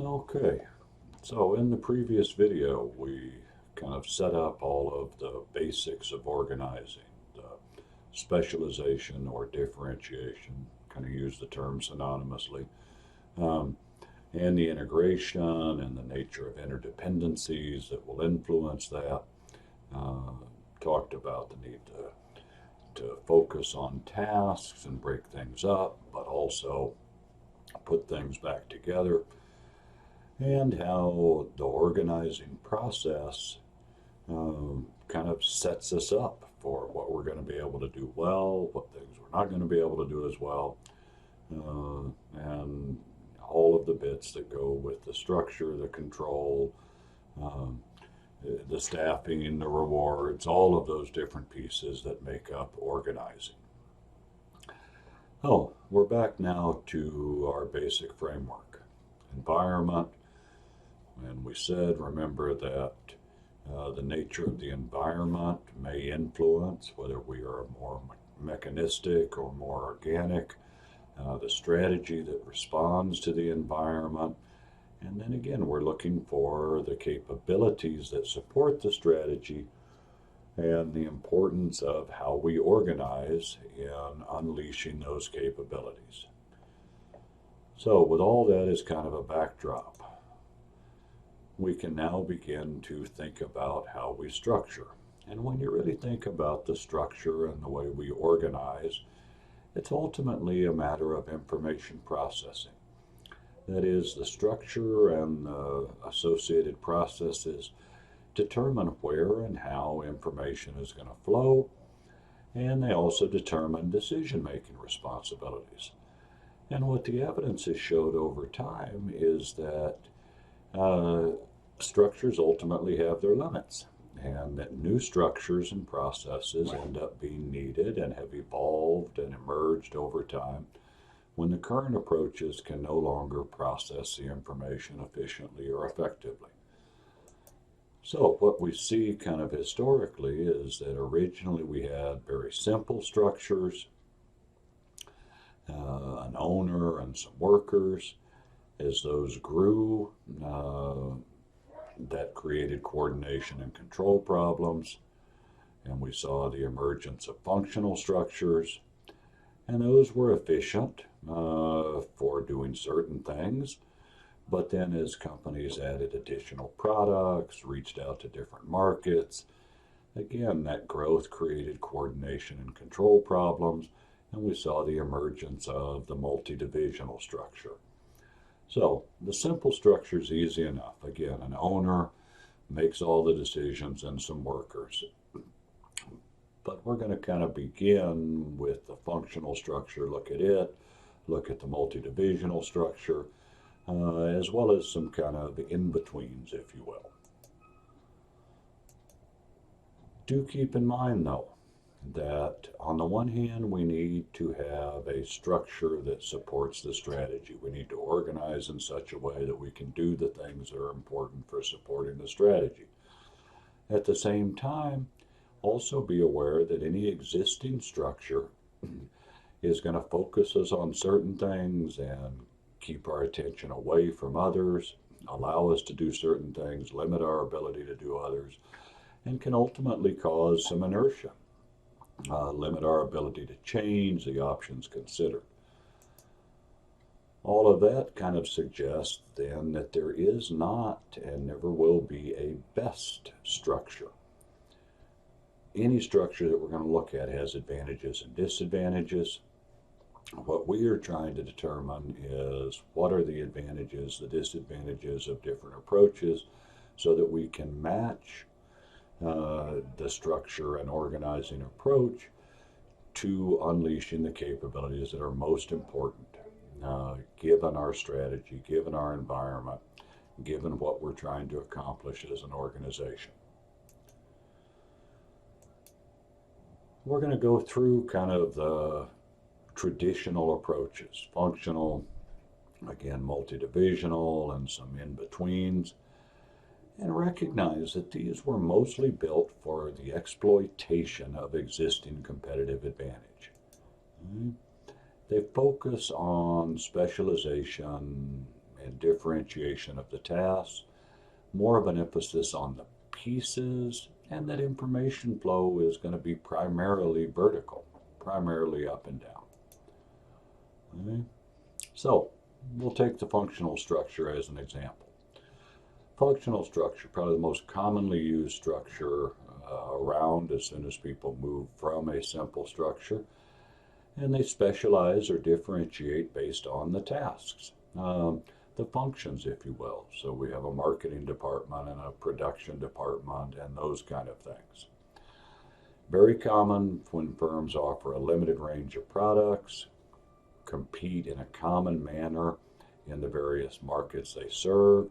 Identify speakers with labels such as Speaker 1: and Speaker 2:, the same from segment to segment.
Speaker 1: Okay, so in the previous video, we kind of set up all of the basics of organizing, the specialization or differentiation, kind of use the term synonymously, um, and the integration and the nature of interdependencies that will influence that. Uh, Talked about the need to focus on tasks and break things up, but also put things back together, and how the organizing process kind of sets us up for what we're going to be able to do well, what things we're not going to be able to do as well, and all of the bits that go with the structure, the control, um, the staffing, the rewards, all of those different pieces that make up organizing. Oh, we're back now to our basic framework. Environment, and we said, remember that the nature of the environment may influence whether we are more mechanistic or more organic, the strategy that responds to the environment. And then again, we're looking for the capabilities that support the strategy and the importance of how we organize in unleashing those capabilities. So, with all that as kind of a backdrop, we can now begin to think about how we structure. And when you really think about the structure and the way we organize, it's ultimately a matter of information processing. That is, the structure and the associated processes determine where and how information is going to flow, and they also determine decision making responsibilities. And what the evidence has showed over time is that uh, structures ultimately have their limits, and that new structures and processes end up being needed and have evolved and emerged over time when the current approaches can no longer process the information efficiently or effectively. So, what we see kind of historically is that originally we had very simple structures, an owner and some workers. As those grew, that created coordination and control problems, and we saw the emergence of functional structures, and those were efficient for doing certain things. But then, as companies added additional products, reached out to different markets, again, that growth created coordination and control problems, and we saw the emergence of the multi-divisional structure. So the simple structure is easy enough. Again, an owner makes all the decisions and some workers. But we're going to kind of begin with the functional structure, look at it, look at the multi-divisional structure, as well as some kind of in-betweens, if you will. Do keep in mind, though, that on the one hand, we need to have a structure that supports the strategy. We need to organize in such a way that we can do the things that are important for supporting the strategy. At the same time, also be aware that any existing structure is going to focus us on certain things and keep our attention away from others, allow us to do certain things, limit our ability to do others, and can ultimately cause some inertia, limit our ability to change the options considered. All of that kind of suggests then that there is not and never will be a best structure. Any structure that we're going to look at has advantages and disadvantages. What we are trying to determine is what are the advantages, the disadvantages of different approaches so that we can match the structure and organizing approach to unleashing the capabilities that are most important, given our strategy, given our environment, given what we're trying to accomplish as an organization. We're going to go through kind of the traditional approaches, functional, again, multi-divisional, and some in-betweens, and recognize that these were mostly built for the exploitation of existing competitive advantage. They focus on specialization and differentiation of the tasks, more of an emphasis on the pieces, and that information flow is going to be primarily vertical, primarily up and down. Okay? So we'll take the functional structure as an example. Functional structure, probably the most commonly used structure around as soon as people move from a simple structure, and they specialize or differentiate based on the tasks, the functions, if you will. So we have a marketing department and a production department and those kind of things. Very common when firms offer a limited range of products, compete in a common manner in the various markets they serve,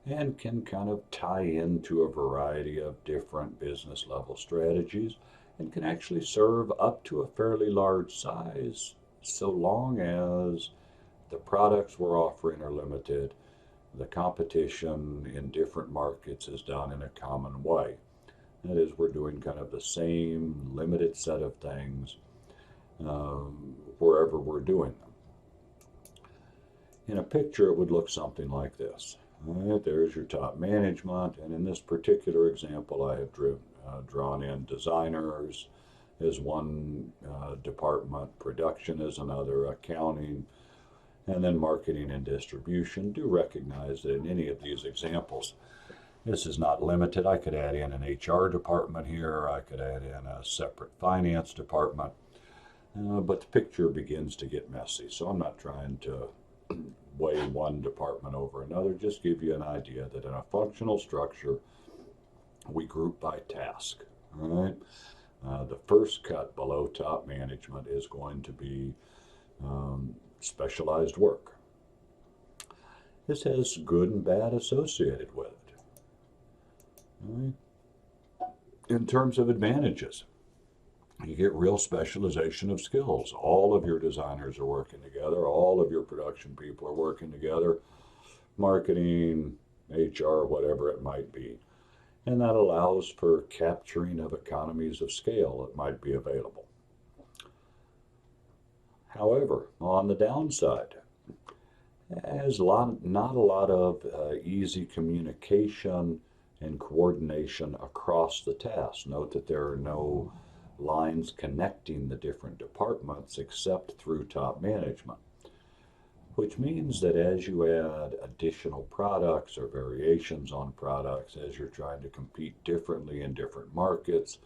Speaker 1: and can kind of tie into a variety of different business level strategies and can actually serve up to a fairly large size so long as the products we're offering are limited, the competition in different markets is done in a common way. That is, we're doing kind of the same limited set of things wherever we're doing them. In a picture, it would look something like this. All right, there's your top management, and in this particular example, I have drawn in designers as one department, production as another, accounting, and then marketing and distribution. Do recognize that in any of these examples, this is not limited. I could add in an HR department here, I could add in a separate finance department, but the picture begins to get messy, so I'm not trying to weigh one department over another, just give you an idea that in a functional structure, we group by task. All right. The first cut below top management is going to be specialized work. This has good and bad associated with it. All right. In terms of advantages, you get real specialization of skills. All of your designers are working together. All of your production people are working together. Marketing, HR, whatever it might be. And that allows for capturing of economies of scale that might be available. However, on the downside, there's not a lot of easy communication and coordination across the task. Note that there are no lines connecting the different departments except through top management, which means that as you add additional products or variations on products, as you're trying to compete differently in different markets,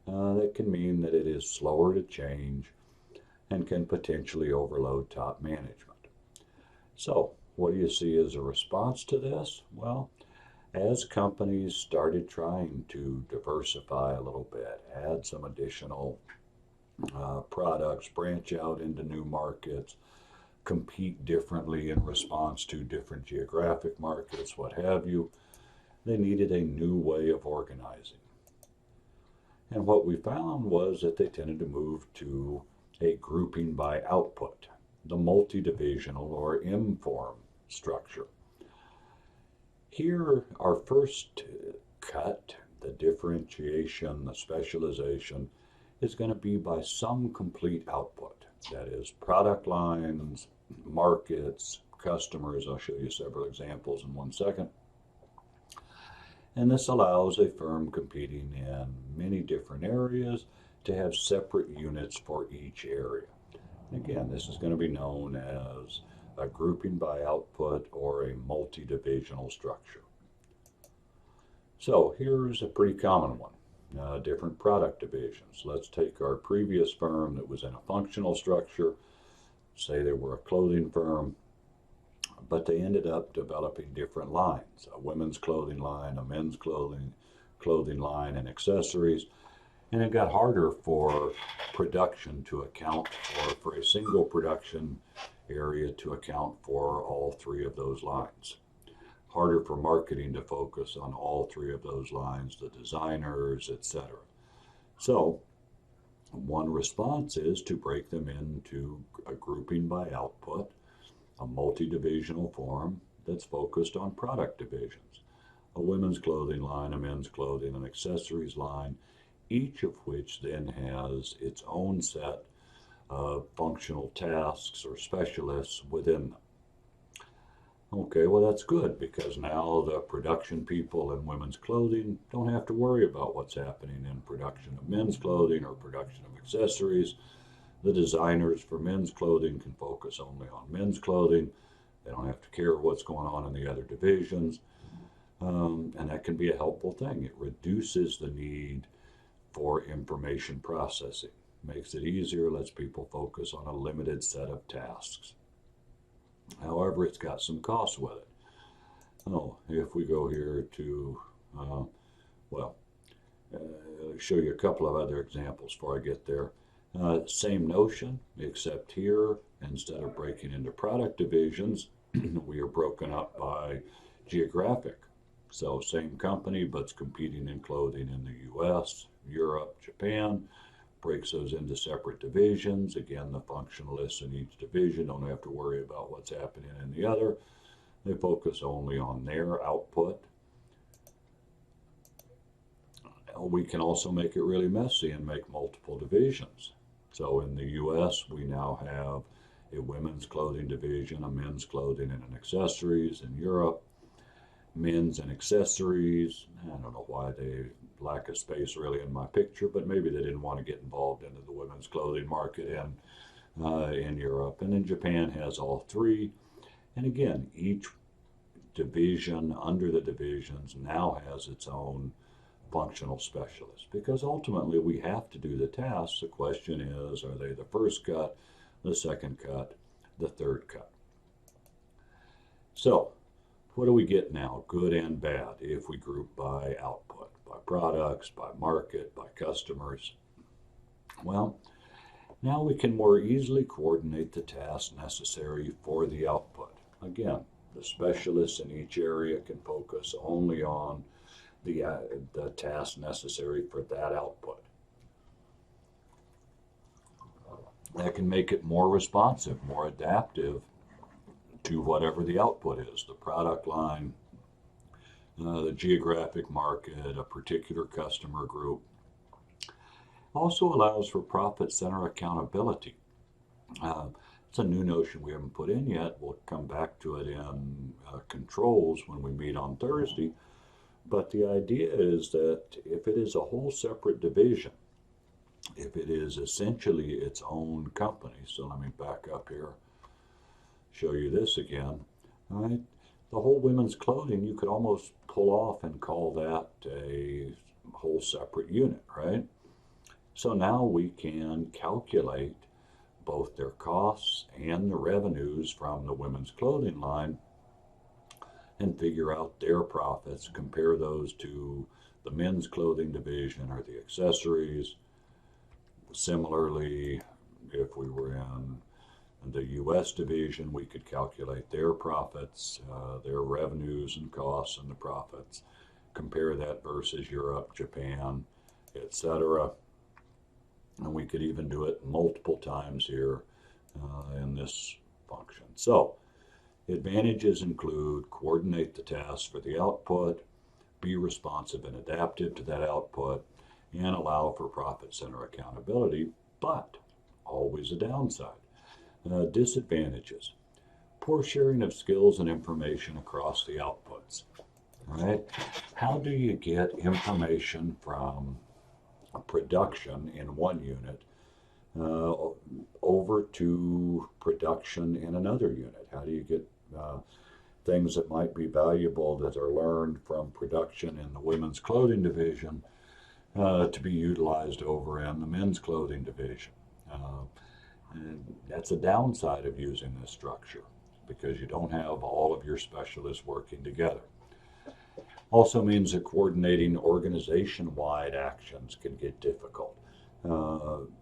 Speaker 1: that can mean that it is slower to change and can potentially overload top management. So what do you see as a response to this? Well, as companies started trying to diversify a little bit, add some additional products, branch out into new markets, compete differently in response to different geographic markets, what have you, they needed a new way of organizing. And what we found was that they tended to move to a grouping by output, the multi-divisional or M-form structure. Here, our first cut, the differentiation, the specialization, is going to be by some complete output. That is, product lines, markets, customers. I'll show you several examples in 1 second. And this allows a firm competing in many different areas to have separate units for each area. Again, this is going to be known as a grouping by output or a multi-divisional structure. So here's a pretty common one, different product divisions. Let's take our previous firm that was in a functional structure, say they were a clothing firm, but they ended up developing different lines, a women's clothing line, a men's clothing line, and accessories. And it got harder for production to account for a single production area to account for all three of those lines. Harder for marketing to focus on all three of those lines, the designers, etc. So one response is to break them into a grouping by output, a multi-divisional form that's focused on product divisions, a women's clothing line, a men's clothing, an accessories line, each of which then has its own set of functional tasks or specialists within them. Okay, well, that's good because now the production people in women's clothing don't have to worry about what's happening in production of men's clothing or production of accessories. The designers for men's clothing can focus only on men's clothing. They don't have to care what's going on in the other divisions. And that can be a helpful thing. It reduces the need for information processing, makes it easier, lets people focus on a limited set of tasks. However, it's got some costs with it. Oh, if we go here to, well, show you a couple of other examples before I get there. Same notion, except here, instead of breaking into product divisions, we are broken up by geographic. So same company, but it's competing in clothing in the US, Europe, Japan, breaks those into separate divisions. Again, the functionalists in each division don't have to worry about what's happening in the other. They focus only on their output. We can also make it really messy and make multiple divisions. So in the US, we now have a women's clothing division, a men's clothing and an accessories. In Europe, men's and accessories. I don't know why they lack of space really in my picture, but maybe they didn't want to get involved into the women's clothing market in Europe. And then Japan has all three. And again, each division under the divisions now has its own functional specialist because ultimately we have to do the tasks. The question is, are they the first cut, the second cut, the third cut? So what do we get now, good and bad, if we group by output, by products, by market, by customers? Well, now we can more easily coordinate the tasks necessary for the output. Again, the specialists in each area can focus only on the tasks necessary for that output. That can make it more responsive, more adaptive to whatever the output is, the product line, the geographic market, a particular customer group. Also allows for profit center accountability. It's a new notion we haven't put in yet. We'll come back to it in controls when we meet on Thursday. But the idea is that if it is a whole separate division, if it is essentially its own company, so let me back up here, show you this again. All right, the whole women's clothing you could almost pull off and call that a whole separate unit, right? So now we can calculate both their costs and the revenues from the women's clothing line and figure out their profits, compare those to the men's clothing division or the accessories. Similarly, if we were in the US division, we could calculate their profits, their revenues and costs and the profits, compare that versus Europe, Japan, etc. And we could even do it multiple times here in this function. So advantages include coordinate the tasks for the output, be responsive and adaptive to that output, and allow for profit center accountability, but always a downside. Disadvantages: poor sharing of skills and information across the outputs. All right, how do you get information from production in one unit over to production in another unit? How do you get things that might be valuable that are learned from production in the women's clothing division to be utilized over in the men's clothing division? And that's a downside of using this structure because you don't have all of your specialists working together. Also means that coordinating organization-wide actions can get difficult.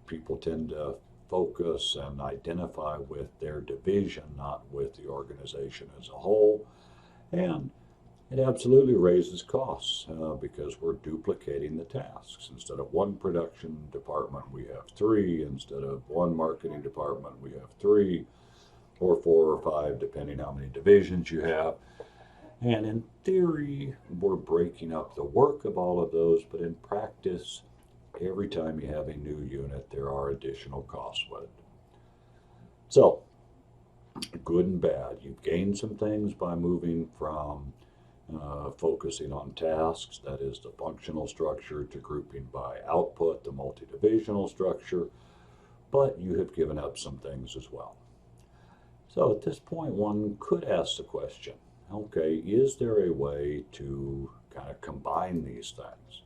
Speaker 1: People tend to focus and identify with their division, not with the organization as a whole. And it absolutely raises costs because we're duplicating the tasks. Instead of one production department, we have three. Instead of one marketing department, we have three or four or five, depending how many divisions you have. And in theory, we're breaking up the work of all of those, but in practice, every time you have a new unit, there are additional costs with it. So, good and bad. You've gained some things by moving from focusing on tasks, that is the functional structure, to grouping by output, the multi-divisional structure, but you have given up some things as well. So at this point, one could ask the question, okay, is there a way to kind of combine these things?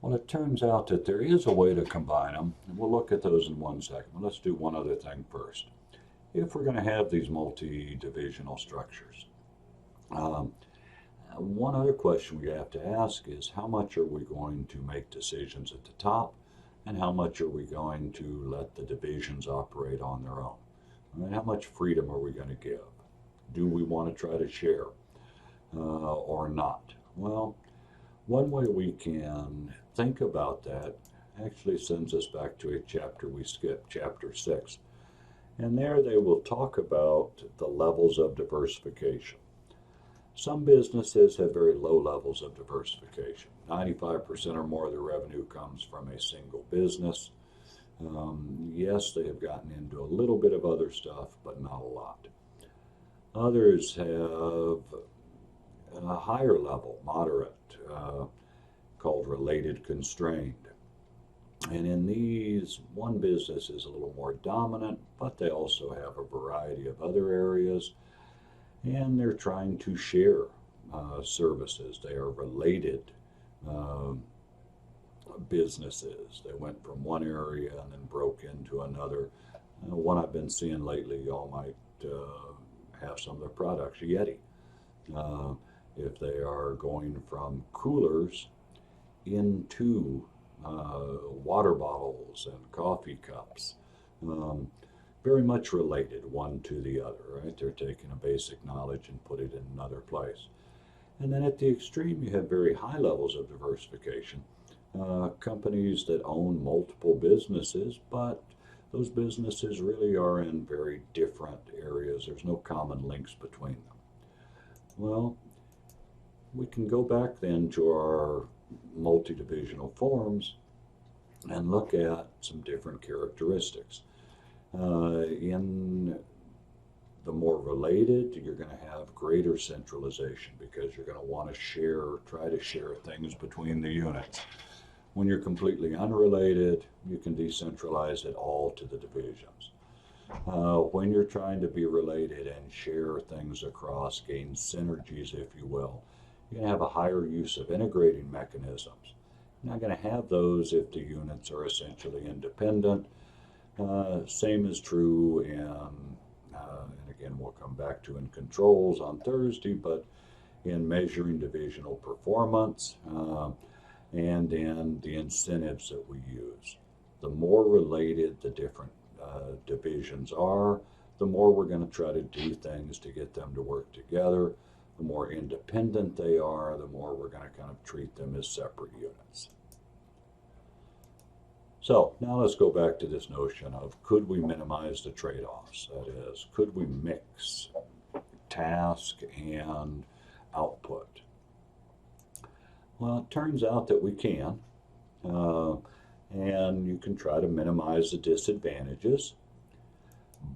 Speaker 1: Well, it turns out that there is a way to combine them, and we'll look at those in 1 second. But let's do one other thing first. If we're going to have these multi-divisional structures, one other question we have to ask is how much are we going to make decisions at the top, and how much are we going to let the divisions operate on their own? I mean, how much freedom are we going to give? Do we want to try to share or not? Well, one way we can think about that actually sends us back to a chapter we skipped, chapter 6. And there they will talk about the levels of diversification. Some businesses have very low levels of diversification. 95% or more of their revenue comes from a single business. Yes, they have gotten into a little bit of other stuff, but not a lot. Others have a higher level, moderate, called related constrained. And in these, one business is a little more dominant, but they also have a variety of other areas, and they're trying to share services. They are related businesses. They went from one area and then broke into another. One I've been seeing lately, y'all might have some of their products, Yeti. If they are going from coolers into water bottles and coffee cups, very much related one to the other, right? They're taking a basic knowledge and put it in another place. And then at the extreme, you have very high levels of diversification. Companies that own multiple businesses, but those businesses really are in very different areas. There's no common links between them. Well, we can go back then to our multi-divisional forms and look at some different characteristics. In the more related, you're going to have greater centralization because you're going to want to share, try to share things between the units. When you're completely unrelated, you can decentralize it all to the divisions. When you're trying to be related and share things across, gain synergies, if you will, you're going to have a higher use of integrating mechanisms. You're not going to have those if the units are essentially independent. Same is true in, and again, we'll come back to in controls on Thursday, but in measuring divisional performance and in the incentives that we use. The more related the different divisions are, the more we're going to try to do things to get them to work together. The more independent they are, the more we're going to kind of treat them as separate units. So now let's go back to this notion of could we minimize the trade-offs? That is, could we mix task and output? Well, it turns out that we can, and you can try to minimize the disadvantages,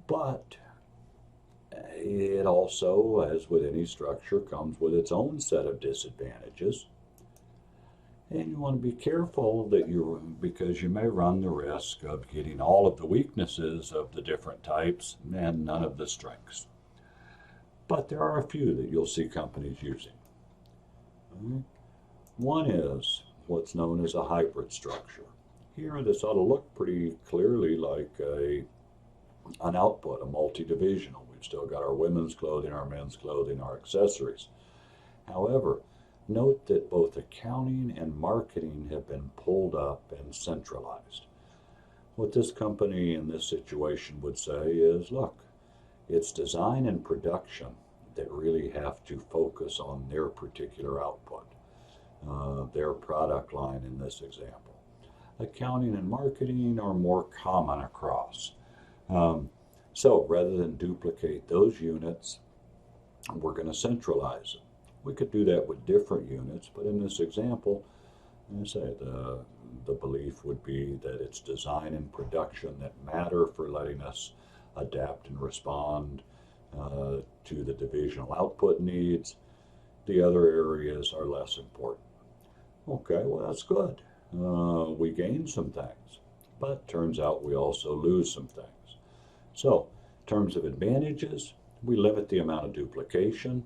Speaker 1: but it also, as with any structure, comes with its own set of disadvantages. And you want to be careful that because you may run the risk of getting all of the weaknesses of the different types and none of the strengths. But there are a few that you'll see companies using. One is what's known as a hybrid structure. Here, this ought to look pretty clearly like an output, a multi-divisional. We've still got our women's clothing, our men's clothing, our accessories. However, note that both accounting and marketing have been pulled up and centralized. What this company in this situation would say is, look, it's design and production that really have to focus on their particular output, their product line in this example. Accounting and marketing are more common across. So rather than duplicate those units, we're going to centralize them. We could do that with different units, but in this example, I say the belief would be that it's design and production that matter for letting us adapt and respond to the divisional output needs. The other areas are less important. Okay, well, that's good. We gain some things, but turns out we also lose some things. So, in terms of advantages, we limit the amount of duplication,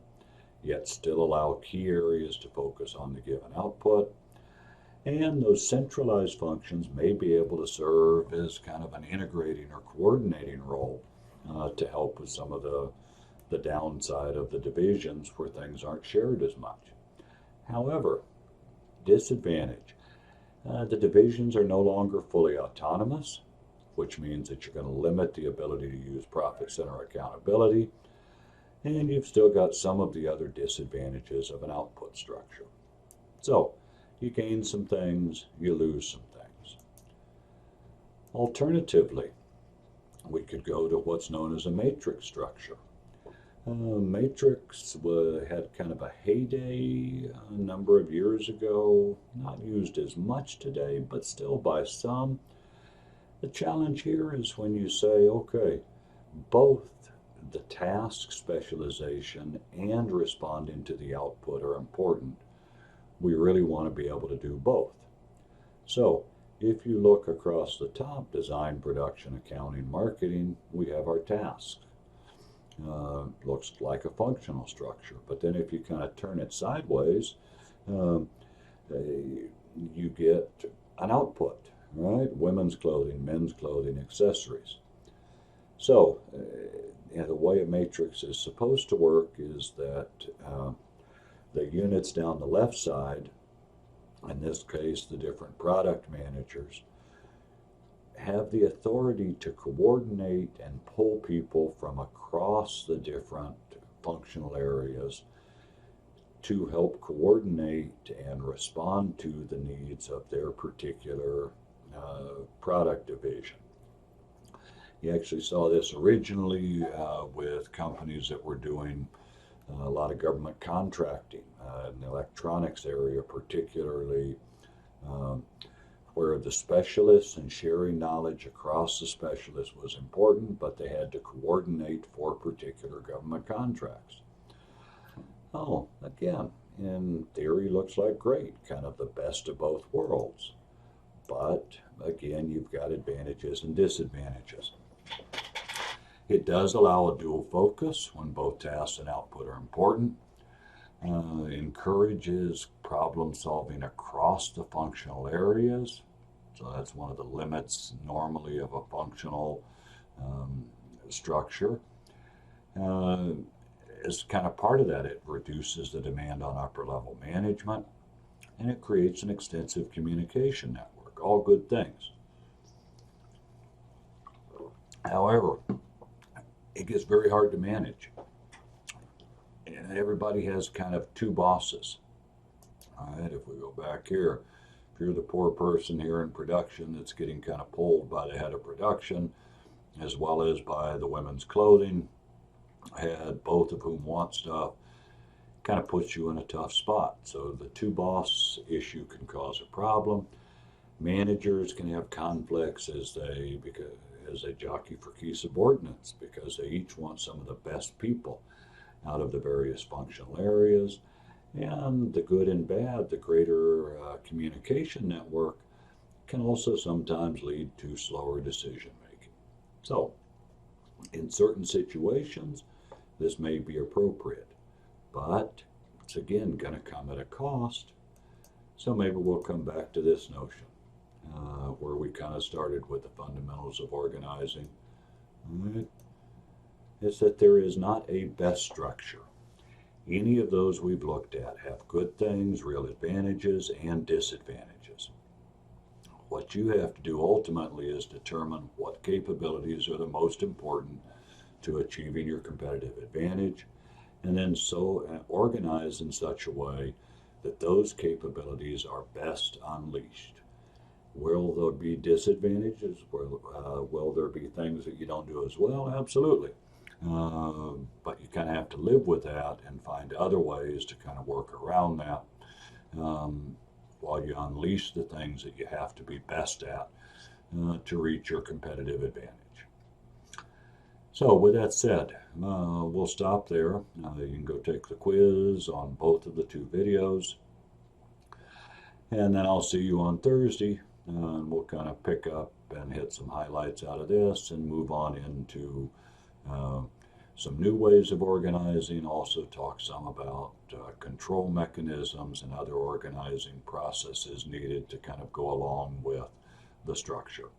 Speaker 1: yet still allow key areas to focus on the given output. And those centralized functions may be able to serve as kind of an integrating or coordinating role to help with some of the downside of the divisions where things aren't shared as much. However, disadvantage. The divisions are no longer fully autonomous, which means that you're going to limit the ability to use profit center accountability, and you've still got some of the other disadvantages of an output structure. So, you gain some things, you lose some things. Alternatively, we could go to what's known as a matrix structure. Matrix had kind of a heyday a number of years ago, not used as much today, but still by some. The challenge here is when you say, okay, both the task specialization and responding to the output are important. We really want to be able to do both. So if you look across the top, design, production, accounting, marketing, we have our tasks. Looks like a functional structure, but then if you kind of turn it sideways, you get an output, right? Women's clothing, men's clothing, accessories. So the way a matrix is supposed to work is that the units down the left side, in this case the different product managers, have the authority to coordinate and pull people from across the different functional areas to help coordinate and respond to the needs of their particular product division. You actually saw this originally with companies that were doing a lot of government contracting in the electronics area, particularly where the specialists and sharing knowledge across the specialists was important, but they had to coordinate for particular government contracts. Oh, again, in theory looks like great, kind of the best of both worlds. But again, you've got advantages and disadvantages. It does allow a dual focus when both tasks and output are important. Encourages problem solving across the functional areas. So that's one of the limits normally of a functional structure. As kind of part of that, it reduces the demand on upper level management, and it creates an extensive communication network. All good things. However, it gets very hard to manage. And everybody has kind of two bosses. All right, if we go back here, if you're the poor person here in production that's getting kind of pulled by the head of production, as well as by the women's clothing head, both of whom want stuff, kind of puts you in a tough spot. So the two boss issue can cause a problem. Managers can have conflicts as they jockey for key subordinates because they each want some of the best people out of the various functional areas. And the good and bad, the greater communication network can also sometimes lead to slower decision making. So in certain situations, this may be appropriate, but it's again going to come at a cost. So maybe we'll come back to this notion where we kind of started with the fundamentals of organizing. Right? Is that there is not a best structure. Any of those we've looked at have good things, real advantages, and disadvantages. What you have to do ultimately is determine what capabilities are the most important to achieving your competitive advantage, and then organize in such a way that those capabilities are best unleashed. Will there be disadvantages? Will there be things that you don't do as well? Absolutely. But you kind of have to live with that and find other ways to kind of work around that. while you unleash the things that you have to be best at to reach your competitive advantage. So with that said, we'll stop there. You can go take the quiz on both of the two videos. And then I'll see you on Thursday, and we'll kind of pick up and hit some highlights out of this and move on into some new ways of organizing. Also talk some about control mechanisms and other organizing processes needed to kind of go along with the structure.